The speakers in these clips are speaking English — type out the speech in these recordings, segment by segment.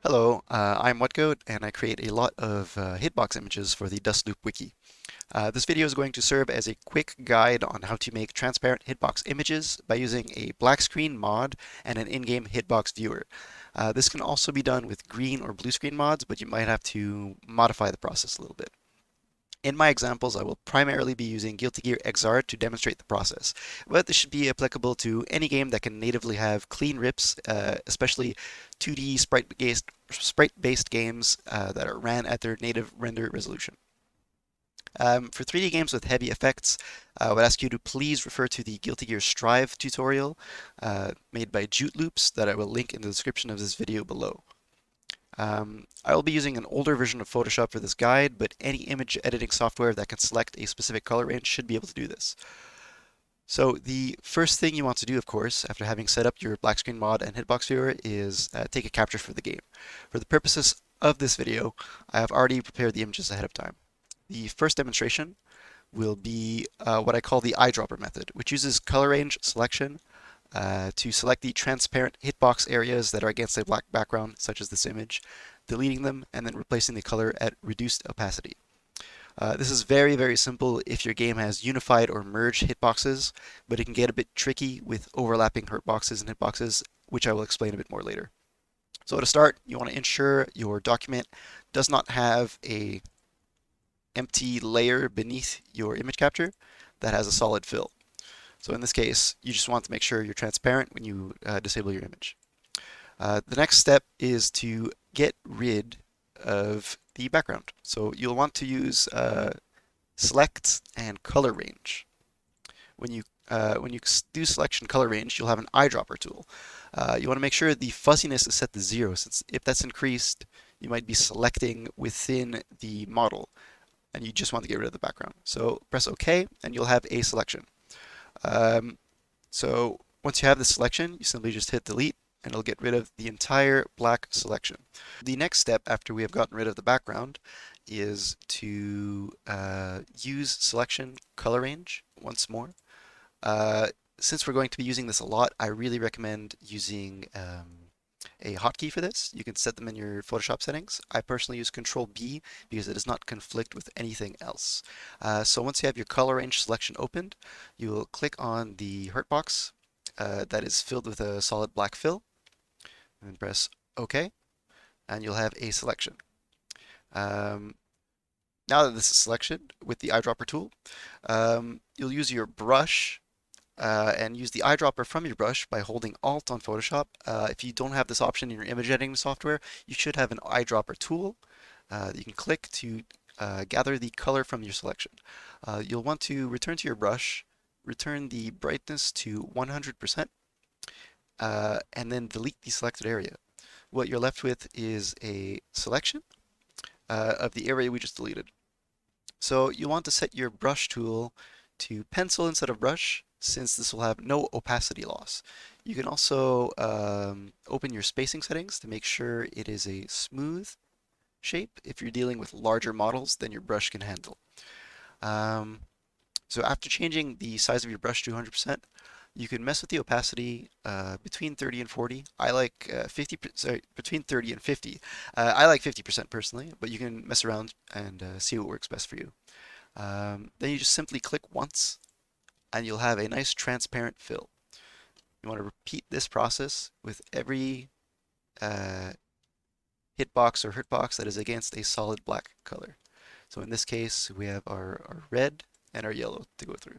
Hello, I'm WhatGoat, and I create a lot of hitbox images for the Dustloop wiki. This video is going to serve as a quick guide on how to make transparent hitbox images by using a black screen mod and an in-game hitbox viewer. This can also be done with green or blue screen mods, but you might have to modify the process a little bit. In my examples, I will primarily be using Guilty Gear XRD to demonstrate the process, but this should be applicable to any game that can natively have clean rips, especially 2D sprite-based games that are ran at their native render resolution. For 3D games with heavy effects, I would ask you to please refer to the Guilty Gear Strive tutorial made by jootloops that I will link in the description of this video below. I will be using an older version of Photoshop for this guide, but any image editing software that can select a specific color range should be able to do this. So the first thing you want to do, of course, after having set up your black screen mod and hitbox viewer is take a capture for the game. For the purposes of this video, I have already prepared the images ahead of time. The first demonstration will be what I call the eyedropper method, which uses color range selection to select the transparent hitbox areas that are against a black background, such as this image, deleting them, and then replacing the color at reduced opacity. This is very, very simple if your game has unified or merged hitboxes, but it can get a bit tricky with overlapping hurtboxes and hitboxes, which I will explain a bit more later. So to start, you want to ensure your document does not have a empty layer beneath your image capture that has a solid fill. So in this case, you just want to make sure you're transparent when you disable your image. The next step is to get rid of the background. So you'll want to use select and color range. When you do selection color range, you'll have an eyedropper tool. You want to make sure the fuzziness is set to 0, since if that's increased, you might be selecting within the model, and you just want to get rid of the background. So press OK, and you'll have a selection. So once you have the selection, you simply just hit delete, and it'll get rid of the entire black selection. The next step after we have gotten rid of the background is to use selection color range once more. Since we're going to be using this a lot, I really recommend using a hotkey for this. You can set them in your Photoshop settings. I personally use Control B because it does not conflict with anything else. So once you have your color range selection opened, you will click on the hurtbox that is filled with a solid black fill, and then press OK, and you'll have a selection. Now that this is selected with the eyedropper tool, you'll use your brush and use the eyedropper from your brush by holding Alt on Photoshop. If you don't have this option in your image editing software, you should have an eyedropper tool that you can click to gather the color from your selection. You'll want to return to your brush, return the brightness to 100%, and then delete the selected area. What you're left with is a selection of the area we just deleted. So you want to set your brush tool to pencil instead of brush, since this will have no opacity loss. You can also open your spacing settings to make sure it is a smooth shape if you're dealing with larger models than your brush can handle. So after changing the size of your brush to 100%, you can mess with the opacity between 30 and 40. I like between 30 and 50. I like 50% personally, but you can mess around and see what works best for you. Then you just simply click once, and you'll have a nice transparent fill. You want to repeat this process with every hitbox or hurtbox that is against a solid black color. So in this case, we have our red and our yellow to go through.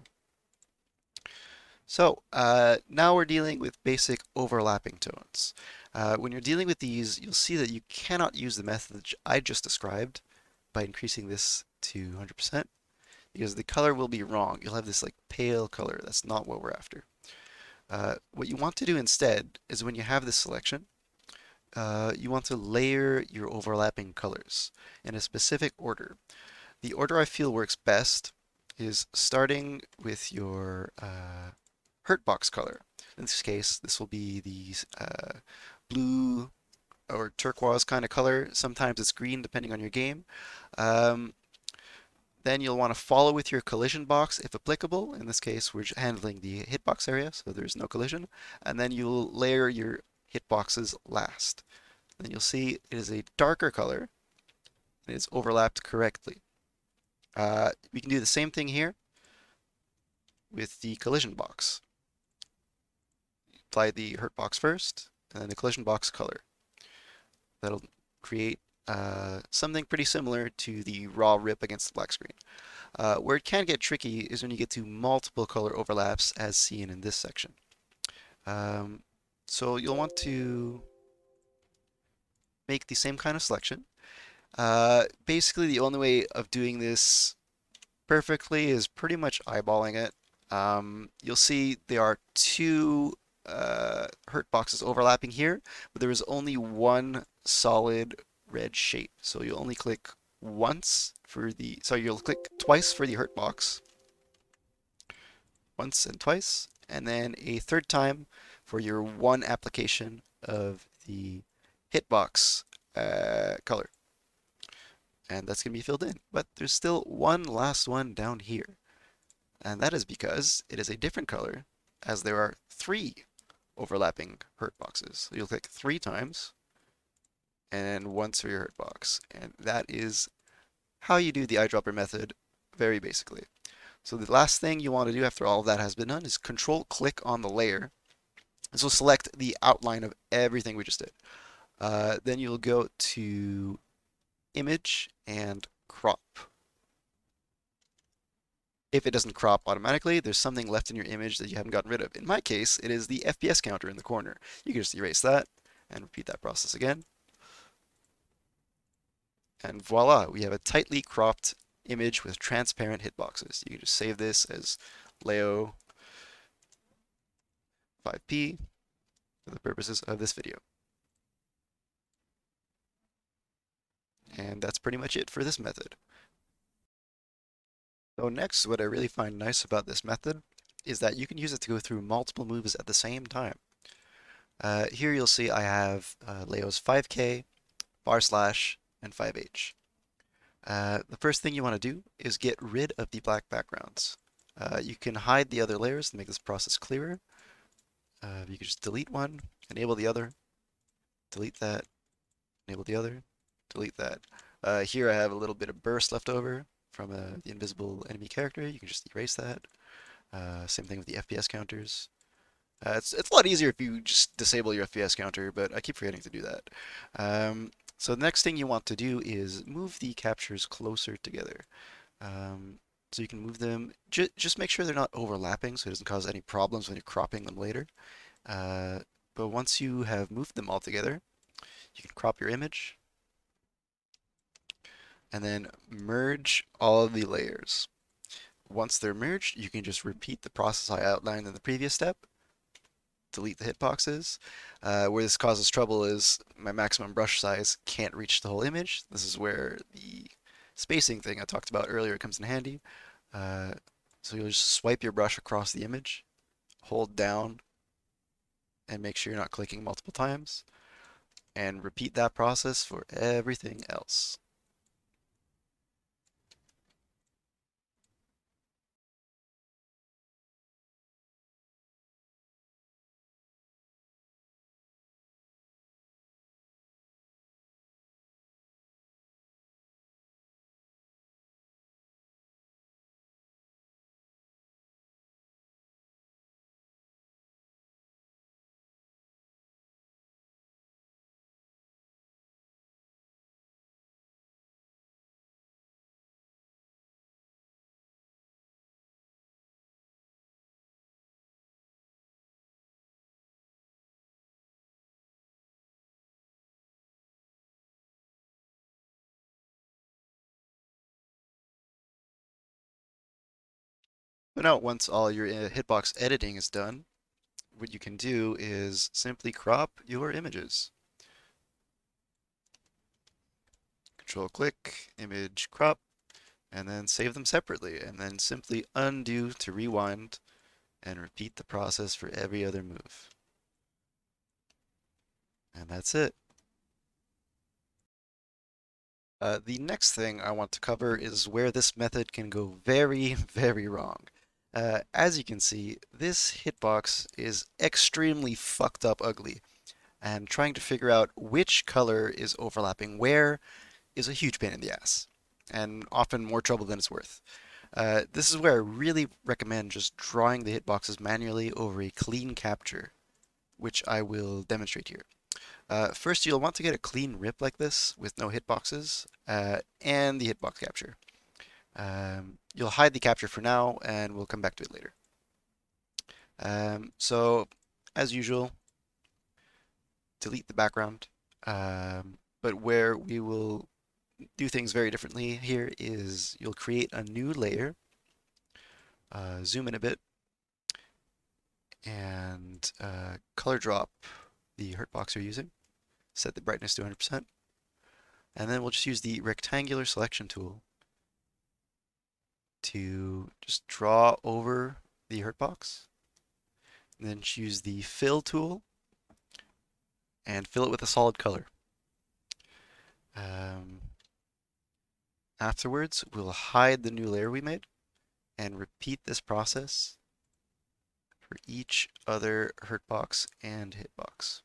So now we're dealing with basic overlapping tones. When you're dealing with these, you'll see that you cannot use the method I just described by increasing this to 100%, because the color will be wrong. You'll have this like pale color. That's not what we're after. What you want to do instead is when you have this selection, you want to layer your overlapping colors in a specific order. The order I feel works best is starting with your hurtbox color. In this case, this will be the blue or turquoise kind of color. Sometimes it's green depending on your game. Then you'll want to follow with your collision box if applicable. In this case, we're handling the hitbox area, so there's no collision. And then you'll layer your hitboxes last. then you'll see it is a darker color and it's overlapped correctly. We can do the same thing here with the collision box. Apply the hurt box first, and then the collision box color. That'll create something pretty similar to the raw rip against the black screen. Where it can get tricky is when you get to multiple color overlaps as seen in this section. So you'll want to make the same kind of selection. Basically, the only way of doing this perfectly is pretty much eyeballing it. You'll see there are two hurt boxes overlapping here, but there is only one solid red shape. So you'll only click once for the, sorry, you'll click twice for the hurt box, once and twice, and then a third time for your one application of the hitbox color. And that's going to be filled in. But there's still one last one down here. And that is because it is a different color, as there are three overlapping hurt boxes. So you'll click 3 times, and once for your hurt box. And that is how you do the eyedropper method, very basically. So the last thing you want to do after all of that has been done is control click on the layer. And so select the outline of everything we just did. Then you'll go to image and crop. If it doesn't crop automatically, there's something left in your image that you haven't gotten rid of. In my case, it is the FPS counter in the corner. You can just erase that and repeat that process again. And voila, we have a tightly cropped image with transparent hitboxes. You can just save this as Leo 5P for the purposes of this video. And that's pretty much it for this method. So next, what I really find nice about this method is that you can use it to go through multiple moves at the same time. Here you'll see I have Leo's 5K, /, and 5H. The first thing you want to do is get rid of the black backgrounds. You can hide the other layers to make this process clearer. You can just delete one, enable the other, delete that, enable the other, delete that. Here I have a little bit of burst left over from the invisible enemy character. You can just erase that. Same thing with the FPS counters. It's a lot easier if you just disable your FPS counter, but I keep forgetting to do that. So the next thing you want to do is move the captures closer together. So you can move them, just make sure they're not overlapping so it doesn't cause any problems when you're cropping them later. But once you have moved them all together, you can crop your image and then merge all of the layers. Once they're merged, you can just repeat the process I outlined in the previous step. Delete the hitboxes. Where this causes trouble is my maximum brush size can't reach the whole image. This is where the spacing thing I talked about earlier comes in handy. So you'll just swipe your brush across the image, hold down, and make sure you're not clicking multiple times, and repeat that process for everything else. So now once all your hitbox editing is done, what you can do is simply crop your images. Control click, image crop, and then save them separately, and then simply undo to rewind and repeat the process for every other move. And that's it. The next thing I want to cover is where this method can go very, very wrong. As you can see, this hitbox is extremely fucked up ugly. And trying to figure out which color is overlapping where is a huge pain in the ass, and often more trouble than it's worth. This is where I really recommend just drawing the hitboxes manually over a clean capture, which I will demonstrate here. First, you'll want to get a clean rip like this with no hitboxes and the hitbox capture. You'll hide the capture for now, and we'll come back to it later. So, as usual, delete the background. But where we will do things very differently here is you'll create a new layer, zoom in a bit, and color drop the hurt box you're using. Set the brightness to 100%. And then we'll just use the rectangular selection tool to just draw over the hurt box. And then choose the fill tool and fill it with a solid color. Afterwards, we'll hide the new layer we made and repeat this process for each other hurt box and hitbox.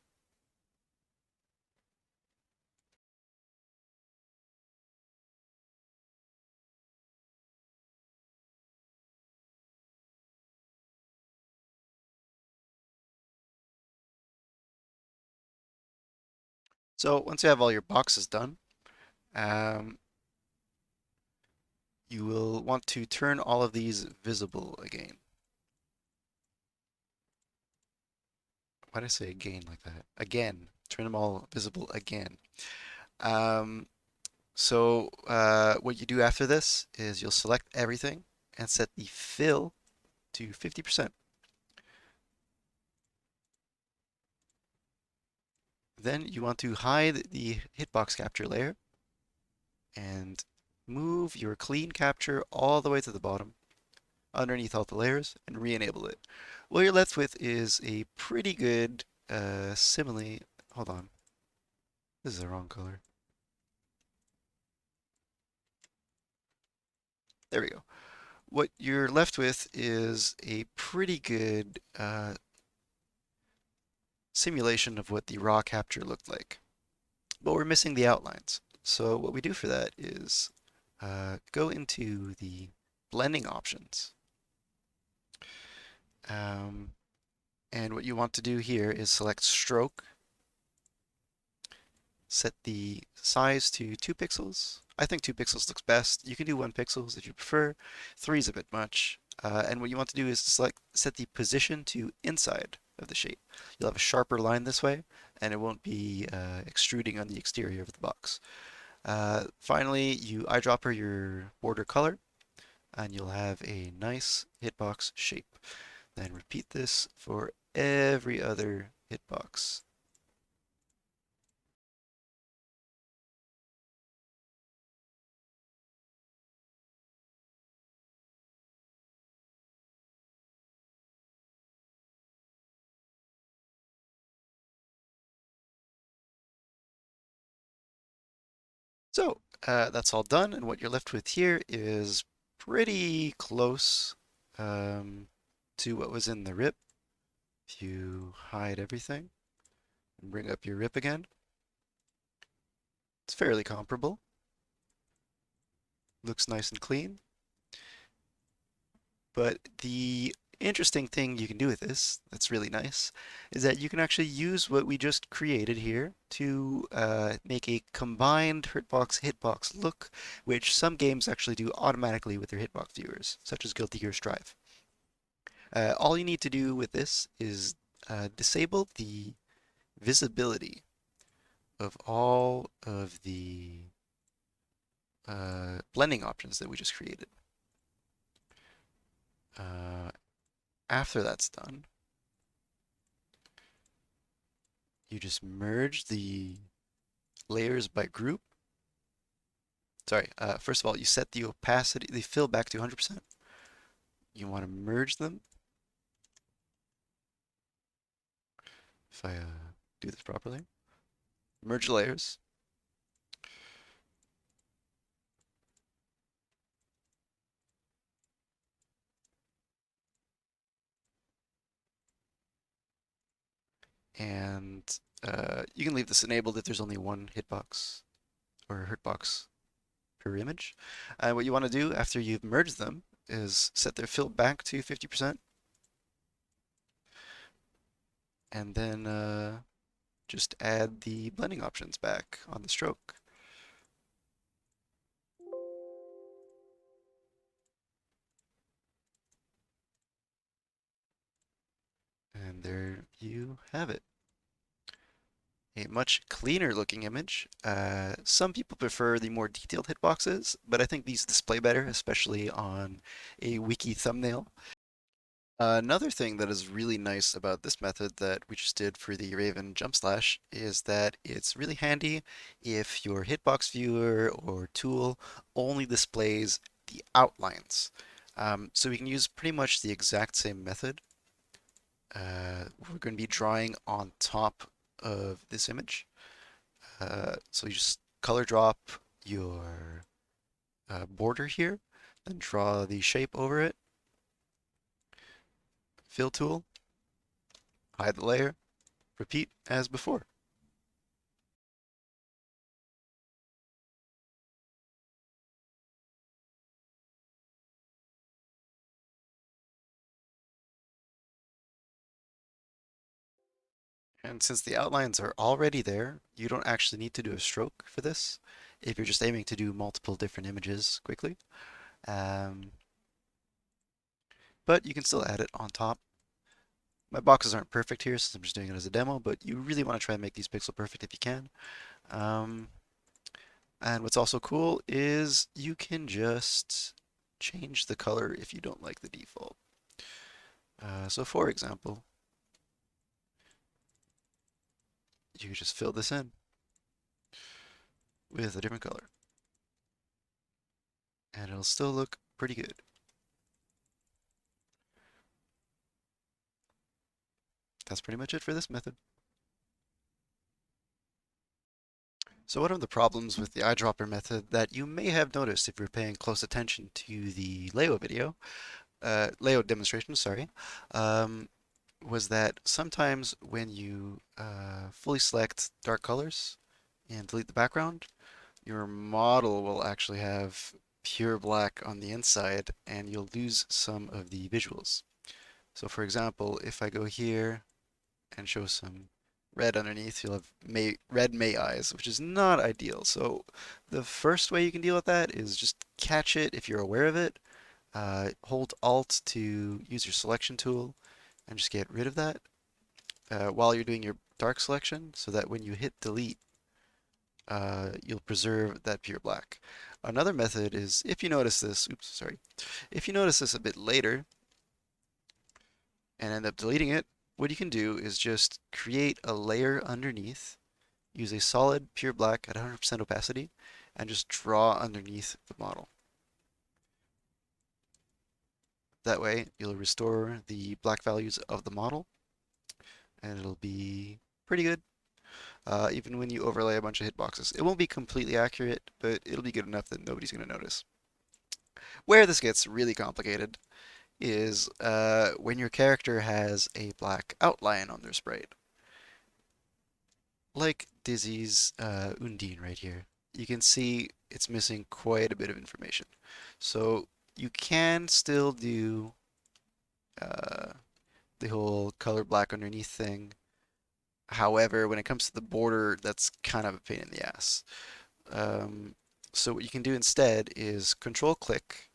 So once you have all your boxes done, you will want to turn all of these visible again. Why did I say again like that? Again, turn them all visible again. What you do after this is you'll select everything and set the fill to 50%. Then you want to hide the hitbox capture layer and move your clean capture all the way to the bottom underneath all the layers and re-enable it. What you're left with is a pretty good simile. Hold on. This is the wrong color. There we go. What you're left with is a pretty good simulation of what the raw capture looked like. But we're missing the outlines. So what we do for that is go into the blending options. And what you want to do here is select stroke, set the size to 2 pixels. I think 2 pixels looks best. You can do 1 pixels if you prefer. 3 is a bit much. And what you want to do is set the position to inside of the shape. You'll have a sharper line this way, and it won't be extruding on the exterior of the box. Finally, you eyedropper your border color, and you'll have a nice hitbox shape. Then repeat this for every other hitbox. So that's all done, and what you're left with here is pretty close to what was in the rip. If you hide everything and bring up your rip again, it's fairly comparable. Looks nice and clean. But the interesting thing you can do with this, that's really nice, is that you can actually use what we just created here to make a combined hitbox look, which some games actually do automatically with their hitbox viewers, such as Guilty Gear Strive. All you need to do with this is disable the visibility of all of the blending options that we just created. After that's done, you just merge the layers by group. Sorry, first of all, you set the opacity, the fill back to 100%. You want to merge them. If I do this properly, merge layers. And You can leave this enabled if there's only one hitbox or hurtbox per image. What you want to do after you've merged them is set their fill back to 50% and then just add the blending options back on the stroke. And there you have it. A much cleaner looking image. Some people prefer the more detailed hitboxes, but I think these display better, especially on a wiki thumbnail. Another thing that is really nice about this method that we just did for the Raven jump slash is that it's really handy if your hitbox viewer or tool only displays the outlines. So we can use pretty much the exact same method. We're going to be drawing on top of this image. So you just color drop your border here, then draw the shape over it, fill tool, hide the layer, repeat as before. And since the outlines are already there, you don't actually need to do a stroke for this if you're just aiming to do multiple different images quickly. Um, but you can still add it on top. My boxes aren't perfect here since I'm just doing it as a demo, but you really want to try and make these pixel perfect if you can. And what's also cool is you can just change the color if you don't like the default. So for example, you can just fill this in with a different color and it'll still look pretty good. That's pretty much it for this method. So one of the problems with the eyedropper method that you may have noticed if you're paying close attention to the layout video, layout demonstration, sorry, um, was that sometimes when you fully select dark colors and delete the background, your model will actually have pure black on the inside and you'll lose some of the visuals. So for example, if I go here and show some red underneath, you'll have red May eyes, which is not ideal. So the first way you can deal with that is just catch it if you're aware of it. Hold Alt to use your selection tool and just get rid of that while you're doing your dark selection so that when you hit delete, you'll preserve that pure black. Another method is if you notice this, oops, sorry, if you notice this a bit later and end up deleting it, what you can do is just create a layer underneath, use a solid pure black at 100% opacity, and just draw underneath the model. That way, you'll restore the black values of the model, and it'll be pretty good, even when you overlay a bunch of hitboxes. It won't be completely accurate, but it'll be good enough that nobody's going to notice. Where this gets really complicated is when your character has a black outline on their sprite. Like Dizzy's Undine right here. You can see it's missing quite a bit of information. So you can still do uh, the whole color black underneath thing. However, when it comes to the border, that's kind of a pain in the ass. Um, so what you can do instead is control click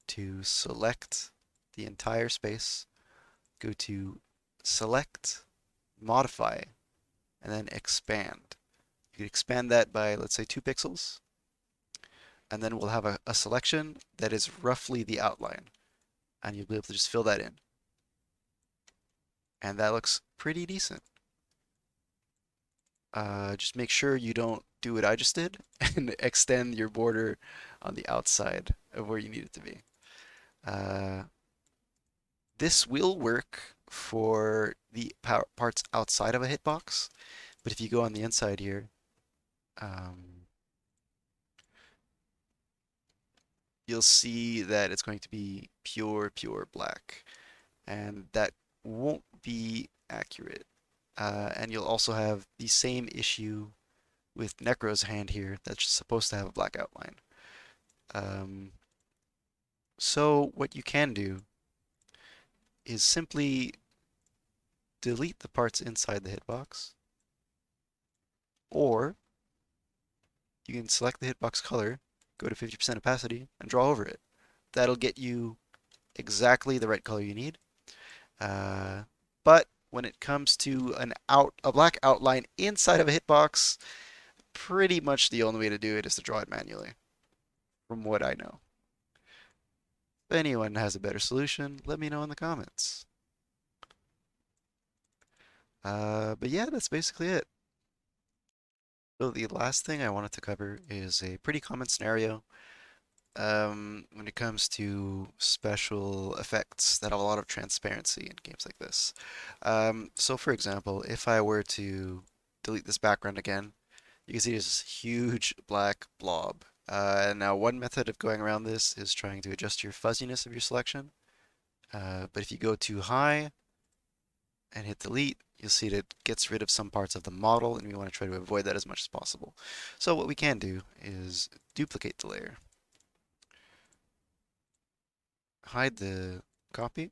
to select the entire space, go to select, modify, and then expand. You can expand that by, let's say, 2 pixels, and then we'll have a selection that is roughly the outline, and you'll be able to just fill that in. And that looks pretty decent. Just make sure you don't do what I just did and extend your border on the outside of where you need it to be. Uh, this will work for the parts outside of a hitbox, but if you go on the inside here, you'll see that it's going to be pure black, and that won't be accurate. And you'll also have the same issue with Necro's hand here that's supposed to have a black outline. So what you can do is simply delete the parts inside the hitbox, or you can select the hitbox color, go to 50% opacity, and draw over it. That'll get you exactly the right color you need. But when it comes to a black outline inside of a hitbox, pretty much the only way to do it is to draw it manually, from what I know. If anyone has a better solution, let me know in the comments. But yeah, that's basically it. So the last thing I wanted to cover is a pretty common scenario when it comes to special effects that have a lot of transparency in games like this. So for example, if I were to delete this background again, you can see there's this huge black blob. Now one method of going around this is trying to adjust your fuzziness of your selection. But if you go too high and hit delete, you'll see that it gets rid of some parts of the model, and we want to try to avoid that as much as possible. So what we can do is duplicate the layer, hide the copy,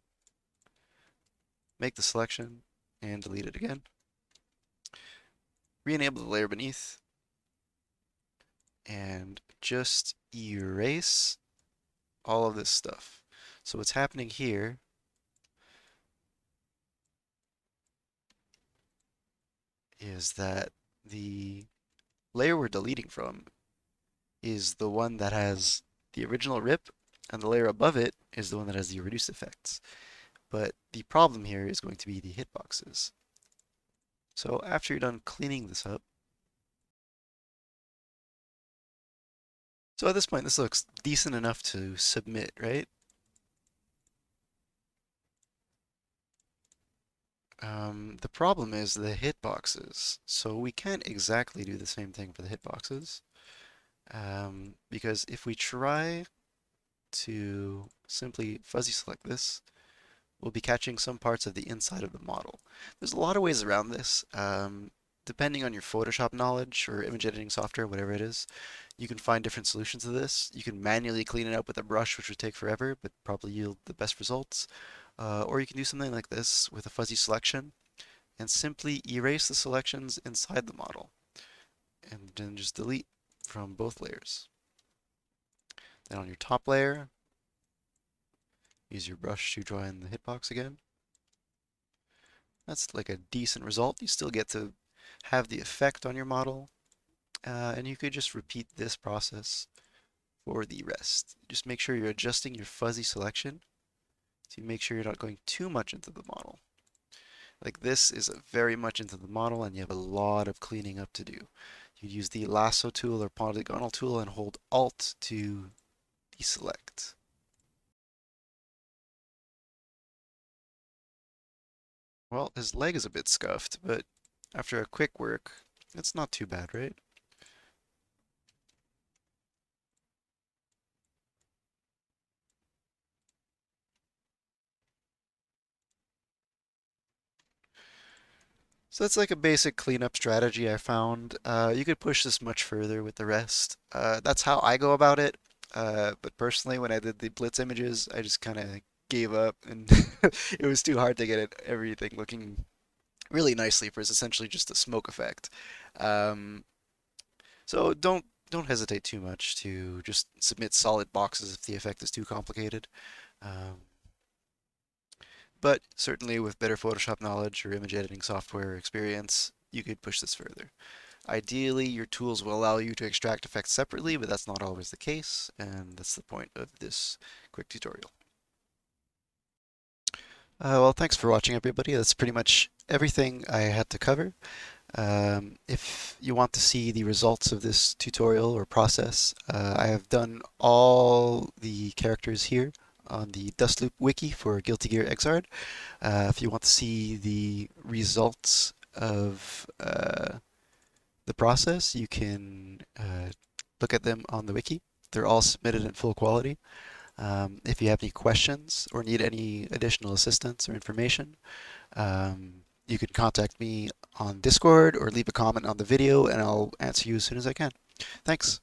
make the selection, and delete it again. Re-enable the layer beneath, and just erase all of this stuff. So what's happening here is that the layer we're deleting from is the one that has the original rip, and the layer above it is the one that has the reduced effects. But the problem here is going to be the hitboxes. So after you're done cleaning this up, so at this point this looks decent enough to submit, right? The problem is the hitboxes. So we can't exactly do the same thing for the hitboxes. Because if we try to simply fuzzy select this, we'll be catching some parts of the inside of the model. There's a lot of ways around this. Depending on your Photoshop knowledge or image editing software, whatever it is, you can find different solutions to this. You can manually clean it up with a brush, which would take forever, but probably yield the best results. Or you can do something like this with a fuzzy selection and simply erase the selections inside the model and then just delete from both layers. Then on your top layer, use your brush to draw in the hitbox again. That's like a decent result. You still get to have the effect on your model, and you could just repeat this process for the rest. Just make sure you're adjusting your fuzzy selection to make sure you're not going too much into the model. Like this is very much into the model, and you have a lot of cleaning up to do. You use the lasso tool or polygonal tool and hold Alt to deselect. Well, his leg is a bit scuffed, but after a quick work, it's not too bad, right? So that's like a basic cleanup strategy I found. You could push this much further with the rest. That's how I go about it. But personally, when I did the Blitz images, I just kind of gave up, and it was too hard to get everything looking really nicely for it's essentially just a smoke effect. Um, so don't hesitate too much to just submit solid boxes if the effect is too complicated. Um, but certainly with better Photoshop knowledge or image editing software experience, you could push this further. Ideally, your tools will allow you to extract effects separately, but that's not always the case, and that's the point of this quick tutorial. Well, thanks for watching, everybody. That's pretty much everything I had to cover. If you want to see the results of this tutorial or process, I have done all the characters here on the Dustloop wiki for Guilty Gear XRD. If you want to see the results of the process, you can look at them on the wiki. They're all submitted in full quality. If you have any questions or need any additional assistance or information, You can contact me on Discord or leave a comment on the video and I'll answer you as soon as I can. Thanks.